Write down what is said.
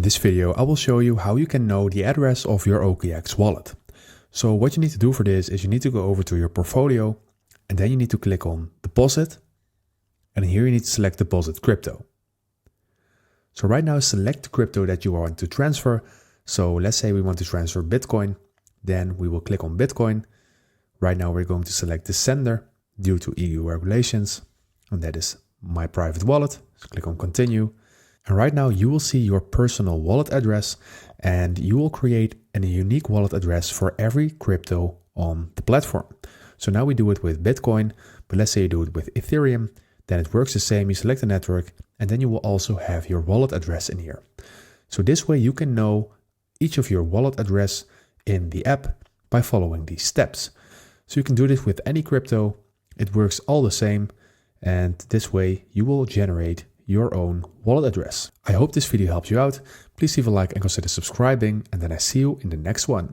In this video, I will show you how you can know the address of your OKX wallet. So what you need to do for this is you need to go over to your portfolio and then you need to click on deposit. And here you need to select deposit crypto. So right now select the crypto that you want to transfer. So let's say we want to transfer Bitcoin. Then we will click on Bitcoin. Right now we're going to select the sender due to EU regulations. And that is my private wallet. So click on continue. And right now you will see your personal wallet address and you will create a unique wallet address for every crypto on the platform. So now we do it with Bitcoin, but let's say you do it with Ethereum, then it works the same. You select the network and then you will also have your wallet address in here. So this way you can know each of your wallet address in the app by following these steps. So you can do this with any crypto. It works all the same. And this way you will generate your own wallet address. I hope this video helps you out. Please leave a like and consider subscribing, and then I see you in the next one.